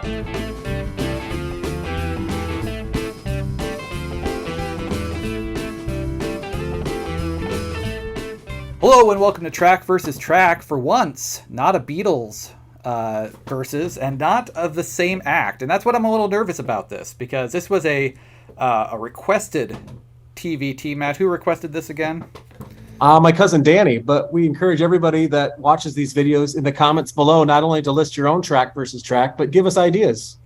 Hello and welcome to Track versus Track. For once, not a Beatles versus, and not of the same act. And that's what I'm a little nervous about this, because this was a requested TVT match. Who requested this again? My cousin Danny, but we encourage everybody that watches these videos in the comments below not only to list your own track versus track, but give us ideas.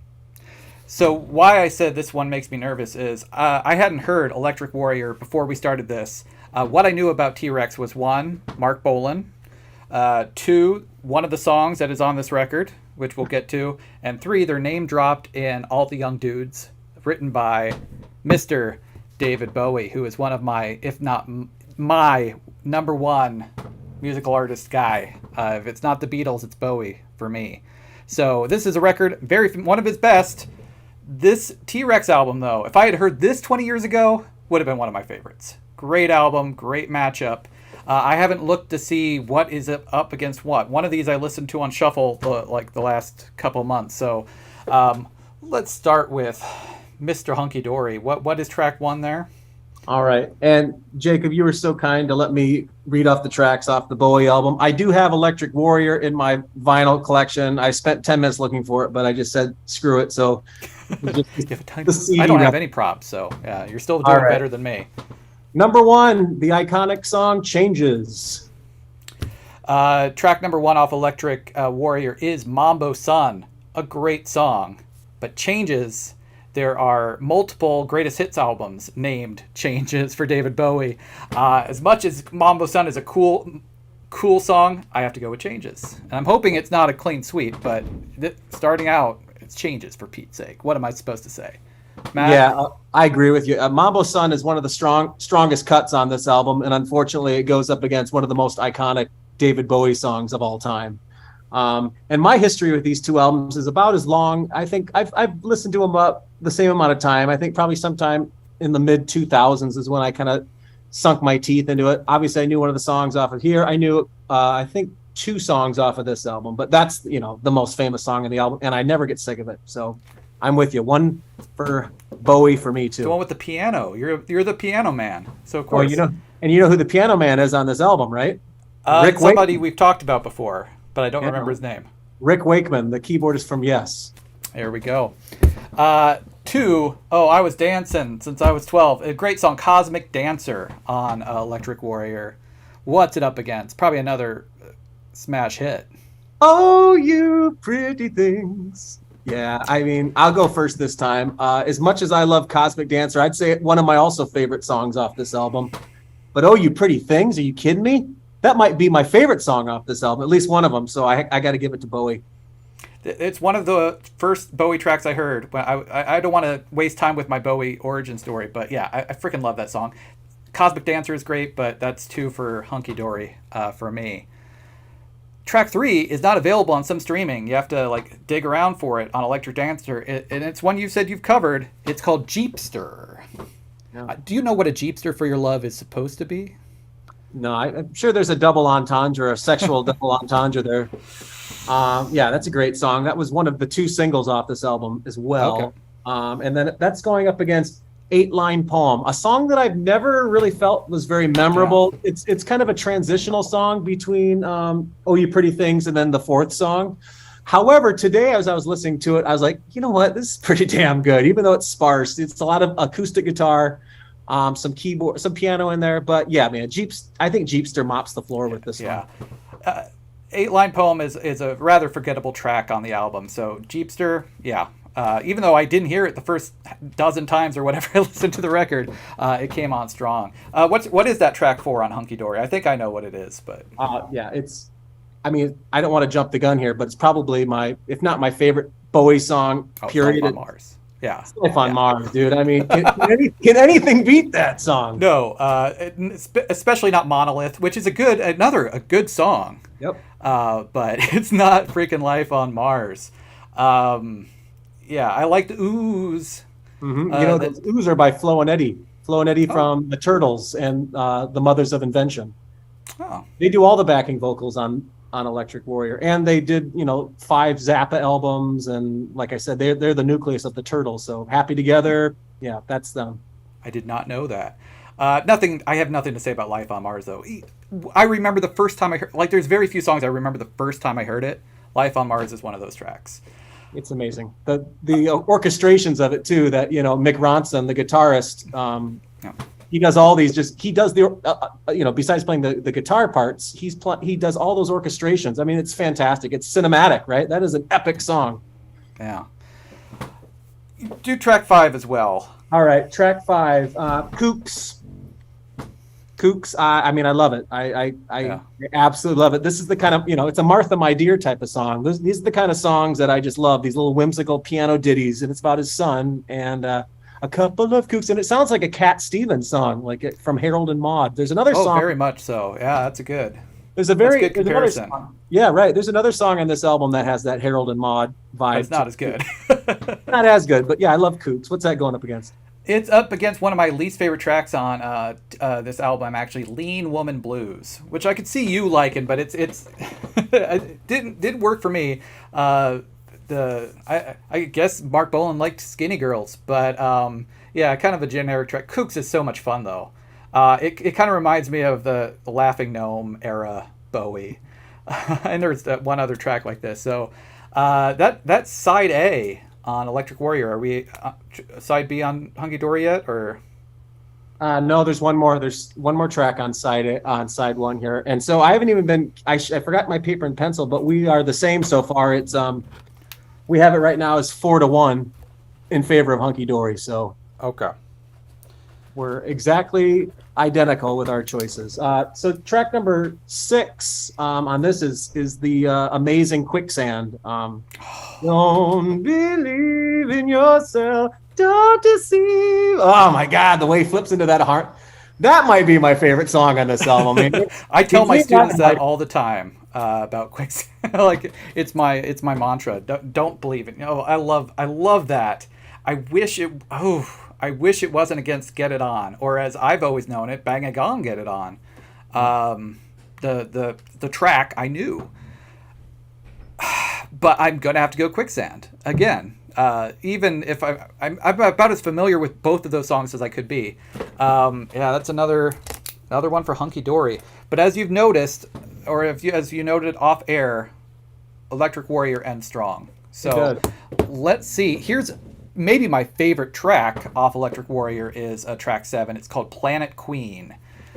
So why I said this one makes me nervous is I hadn't heard Electric Warrior before we started this. What I knew about T-Rex was 1, Mark Bolan, 2, one of the songs that is on this record, which we'll get to, and 3, they're name dropped in All the Young Dudes, written by Mr. David Bowie, who is one of my, if not my number one musical artist guy. If it's not the Beatles, it's Bowie for me. So this is a record, one of his best. This T-Rex album, though, if I had heard this 20 years ago, would have been one of my favorites. Great album, great matchup. I haven't looked to see what is up against what. One of these I listened to on shuffle the last couple months. So let's start with Mr. Hunky Dory. What is track 1 there? All right. And Jacob, you were so kind to let me read off the tracks off the Bowie album. I do have Electric Warrior in my vinyl collection. I spent 10 minutes looking for it, but I just said, screw it. So I don't have any props, so yeah, you're still doing better than me. Number 1, the iconic song Changes. Track number 1 off Electric Warrior is Mambo Sun, a great song. But Changes, there are multiple greatest hits albums named Changes for David Bowie. As much as Mambo Sun is a cool song, I have to go with Changes. And I'm hoping it's not a clean sweep, but starting out, it's Changes for Pete's sake. What am I supposed to say? Matt? Yeah, I agree with you. Mambo Sun is one of the strongest cuts on this album, and unfortunately, it goes up against one of the most iconic David Bowie songs of all time. And my history with these two albums is about as long. I think I've listened to them up the same amount of time. I think probably sometime in the mid 2000s is when I kind of sunk my teeth into it. Obviously, I knew one of the songs off of here. I knew I think 2 songs off of this album, but that's the most famous song in the album, and I never get sick of it. So I'm with you. 1 for Bowie for me too. The one with the piano. You're the piano man. So of course. Well, you know who the piano man is on this album, right? Somebody we've talked about before, but I don't remember his name. Rick Wakeman, the keyboardist from Yes. There we go. 2, I Was Dancing Since I Was 12. A great song, Cosmic Dancer on Electric Warrior. What's it up against? Probably another smash hit. Oh, you pretty things. Yeah, I mean, I'll go first this time. As much as I love Cosmic Dancer, I'd say one of my also favorite songs off this album. But Oh, You Pretty Things, are you kidding me? That might be my favorite song off this album, at least one of them. So I got to give it to Bowie. It's one of the first Bowie tracks I heard. I don't want to waste time with my Bowie origin story, but yeah, I freaking love that song. Cosmic Dancer is great, but that's 2 for Hunky Dory for me. Track 3 is not available on some streaming. You have to dig around for it on Electric Dancer, and it's one you said you've covered. It's called Jeepster. Yeah. Do you know what a Jeepster for Your Love is supposed to be? No, I'm sure there's a double entendre, a sexual double entendre there. Yeah, that's a great song. That was one of the 2 singles off this album as well. Okay. And then that's going up against 8-Line Poem, a song that I've never really felt was very memorable. Yeah. It's kind of a transitional song between Oh, You Pretty Things and then the 4th song. However, today as I was listening to it, I was like, you know what? This is pretty damn good, even though it's sparse. It's a lot of acoustic guitar, some keyboard, some piano in there. But yeah, man, I think Jeepster mops the floor with this one. 8-Line Poem is a rather forgettable track on the album. So Jeepster, yeah. Even though I didn't hear it the first dozen times or whatever I listened to the record, it came on strong. What is that track 4 on Hunky Dory? I think I know what it is, but yeah, I mean, I don't want to jump the gun here, but it's probably if not my favorite Bowie song. Period. Life on Mars. Yeah, Life on Mars, dude. I mean, can anything beat that song? No, especially not Monolith, which is a good song. Yep. But it's not freaking Life on Mars. Yeah, I like the Ooze. Mm-hmm. Those Ooze are by Flo and Eddie. Flo and Eddie from the Turtles and the Mothers of Invention. Oh. They do all the backing vocals on on Electric Warrior, and they did 5 Zappa albums, and like I said, they're the nucleus of the Turtles. So Happy Together, yeah, that's them. I did not know that. Nothing. I have nothing to say about Life on Mars though. I remember the first time I heard. Like, there's very few songs I remember the first time I heard it. Life on Mars is one of those tracks. It's amazing. The orchestrations of it too. That Mick Ronson, the guitarist, Yeah. he does all these. He does the besides playing the guitar parts, he does all those orchestrations. I mean, it's fantastic. It's cinematic, right? That is an epic song. Yeah. Do track 5 as well. All right, track 5, Kooks. Kooks. I mean, I love it. I absolutely love it. This is the kind of it's a Martha, My Dear type of song. These are the kind of songs that I just love. These little whimsical piano ditties, and it's about his son and a couple of kooks, and it sounds like a Cat Stevens song, like from Harold and Maude. There's another song. Oh, very much so. Yeah, that's a good. There's a very good comparison. Yeah, right. There's another song on this album that has that Harold and Maude vibe. It's not as good. Not as good, but yeah, I love Kooks. What's that going up against? It's up against one of my least favorite tracks on this album, actually, Lean Woman Blues, which I could see you liking, but it's it didn't work for me. I guess Mark Bolan liked Skinny Girls, but yeah, kind of a generic track. Kooks is so much fun though. It kind of reminds me of the Laughing Gnome era Bowie, and there's one other track like this. So that's side A on Electric Warrior. Are we side B on Hunky Dory yet, or? No, there's one more. There's one more track on side 1 here, and so I haven't even been. I forgot my paper and pencil, but we are the same so far. It's we have it right now as 4-1 in favor of Hunky Dory. So Okay. we're exactly identical with our choices. So track number 6 on this is the amazing Quicksand. Don't believe in yourself, don't deceive. Oh my God, the way he flips into that heart. That might be my favorite song on this album. I mean, I tell my students that all the time about Quicksand. Like, it's my mantra. Don't believe it. No, I love that. I wish it wasn't against Get It On, or as I've always known it, Bang a Gong, Get It On. The track I knew, but I'm gonna have to go Quicksand again. Even if I'm about as familiar with both of those songs as I could be. Yeah, that's another one for Hunky Dory. But as you've noticed, or as you noted off air, Electric Warrior ends strong. So let's see. Here's maybe my favorite track off Electric Warrior is track 7. It's called Planet Queen,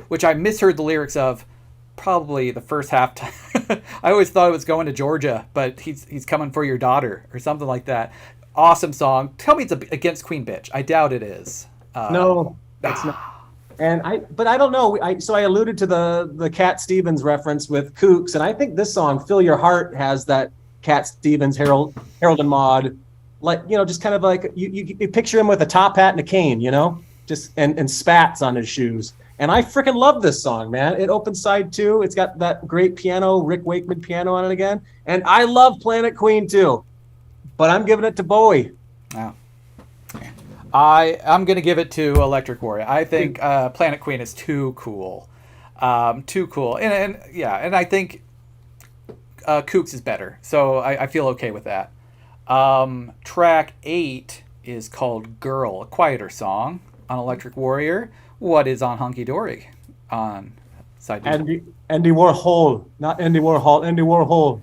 which I misheard the lyrics of probably the first half time. I always thought it was going to Georgia, but he's coming for your daughter or something like that. Awesome song. Tell me it's against Queen Bitch. I doubt it is. No, that's not. And I don't know. So I alluded to the Cat Stevens reference with Kooks, and I think this song, Fill Your Heart, has that Cat Stevens, Harold and Maude, like, just kind of like you picture him with a top hat and a cane, just and spats on his shoes. And I freaking love this song, man. It opens side 2. It's got that great piano, Rick Wakeman piano on it again. And I love Planet Queen too, but I'm giving it to Bowie. Oh. I'm going to give it to Electric Warrior. I think Planet Queen is too cool. Too cool. And I think Kooks is better. So I feel okay with that. Track 8 is called Girl, a quieter song on Electric Warrior. What is on Hunky Dory on side 2? Andy Warhol, not Andy Warhol, Andy Warhol.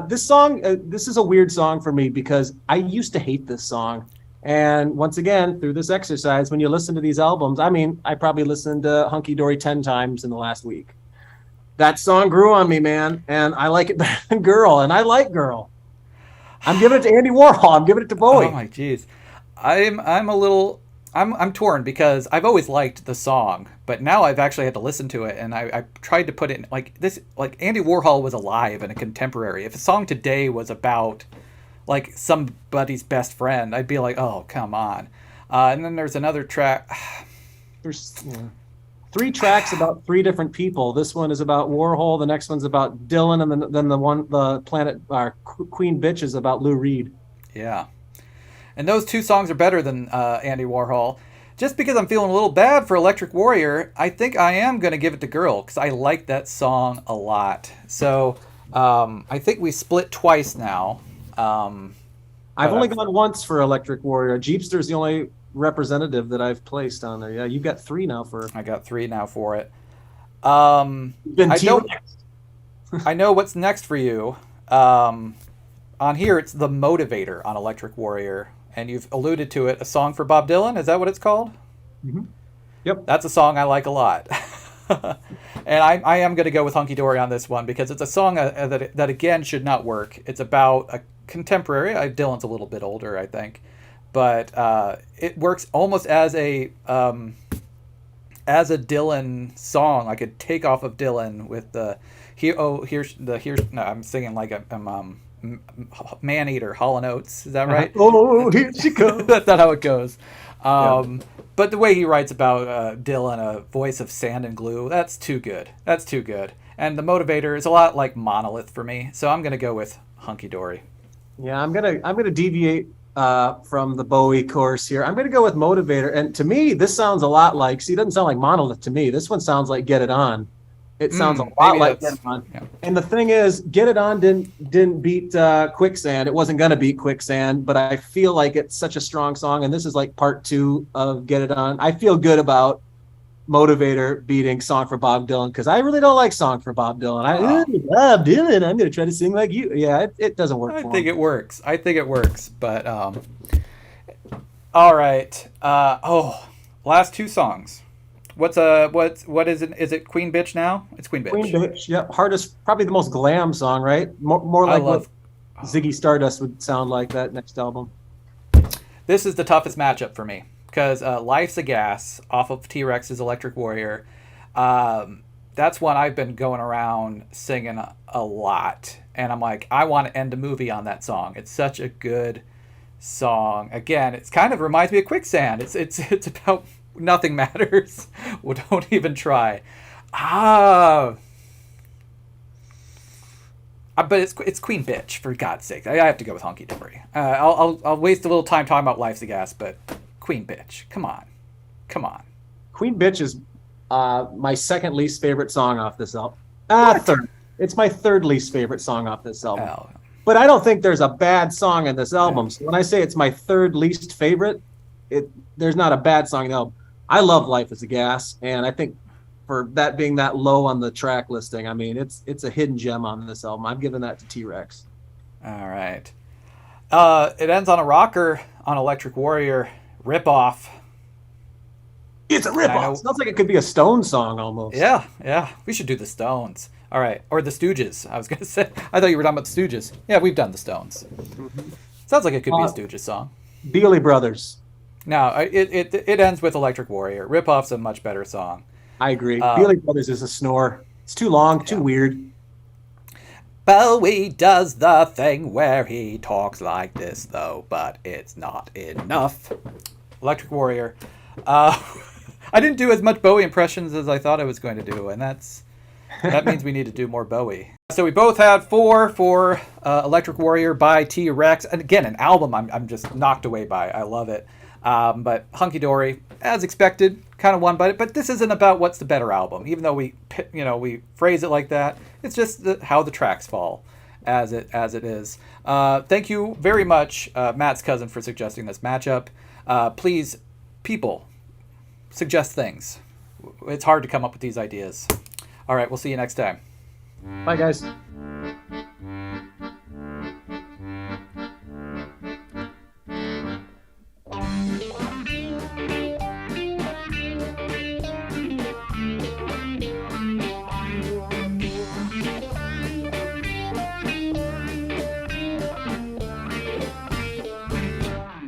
This song, this is a weird song for me because I used to hate this song. And once again, through this exercise, when you listen to these albums, I mean, I probably listened to Hunky Dory 10 times in the last week. That song grew on me, man, and I like it better than Girl, and I like Girl. I'm giving it to Andy Warhol. I'm giving it to Bowie. Oh my jeez, I'm torn because I've always liked the song, but now I've actually had to listen to it, and I tried to put it in, like Andy Warhol was alive and a contemporary. If a song today was about like somebody's best friend, I'd be like, oh, come on. And then there's another track. There's 3 tracks about 3 different people. This one is about Warhol. The next one's about Dylan, and then the Planet Queen Bitch is about Lou Reed. Yeah, and those 2 songs are better than Andy Warhol. Just because I'm feeling a little bad for Electric Warrior, I think I am going to give it to Girl because I like that song a lot. So I think we split twice now. I've But only gone once for Electric Warrior. Jeepster's the only representative that I've placed on there. Yeah, you've got three now for. I got 3 now for it. You've been I don't. T-Rex. I know what's next for you. Um, on here, it's the Motivator on Electric Warrior, and you've alluded to it. A song for Bob Dylan. Is that what it's called? Mhm. Yep. That's a song I like a lot. And I am going to go with Hunky Dory on this one because it's a song that again should not work. It's about a contemporary. Dylan's a little bit older, I think, but it works almost as a Dylan song, like a takeoff of Dylan with the here's no, I'm singing like I'm Man Eater, Hall and Oates. Is that right? Oh, here she comes. That's not how it goes. Yeah. But the way he writes about Dylan, a voice of sand and glue, that's too good. That's too good. And the Motivator is a lot like Monolith for me, so I'm gonna go with Hunky Dory. Yeah, I'm gonna deviate from the Bowie course here. I'm gonna go with Motivator, and to me, this sounds a lot like. See, it doesn't sound like Monolith to me. This one sounds like Get It On. It sounds a lot maybe like that's- Get It On. yeah. And the thing is, Get It On didn't beat Quicksand. It wasn't gonna beat Quicksand, but I feel like it's such a strong song, and this is like part 2 of Get It On. I feel good about Motivator beating Song for Bob Dylan because I really don't like Song for Bob Dylan. Bob Dylan, I'm gonna try to sing like you. Yeah, it doesn't work. I for think him. it works. I think it works. But all right. Last 2 songs. What is it? Is it Queen Bitch now? It's Queen Bitch. Queen Bitch, yep. Hardest, probably the most glam song, right? More I like love. what Ziggy Stardust would sound like that next album. This is the toughest matchup for me because Life's a Gas off of T-Rex's Electric Warrior. That's one I've been going around singing a lot, and I'm like, I want to end a movie on that song. It's such a good song. Again, it's kind of reminds me of Quicksand. It's about nothing matters. Well, don't even try. But it's Queen Bitch, for God's sake. I have to go with Hunky Dory. I'll waste a little time talking about Life's a Gas, but Queen Bitch, come on. Queen Bitch is my second least favorite song off this album. Third. It's my third least favorite song off this album. Oh, But I don't think there's a bad song in this album. So when I say it's my third least favorite, there's not a bad song in the album. I love Life is a Gas, and I think for that being that low on the track listing, I mean, it's a hidden gem on this album. I'm giving that to T-Rex. all right. It ends on a rocker on Electric Warrior. Rip Off. It's a I know- ripoff. Sounds like it could be a Stone song almost. Yeah. We should do the Stones. All right. Or the Stooges. I was going to say. I thought you were talking about the Stooges. Yeah, we've done the Stones. Sounds like it could be a Stooges song. Bealey Brothers. No, it ends with Electric Warrior. Rip Off's a much better song. I agree. Bealey Brothers is a snore. It's too long, too weird. Bowie does the thing where he talks like this, though, but it's not enough. Electric Warrior. I didn't do as much Bowie impressions as I thought I was going to do, and that means we need to do more Bowie. So we both had 4 for Electric Warrior by T-Rex, and again, an album I'm just knocked away by. I love it. But Hunky Dory, as expected, kind of won by it. But this isn't about what's the better album, even though we phrase it like that. It's just how the tracks fall, as it is. Thank you very much, Matt's cousin, for suggesting this matchup. Please, people, suggest things. It's hard to come up with these ideas. All right, we'll see you next time. Bye, guys.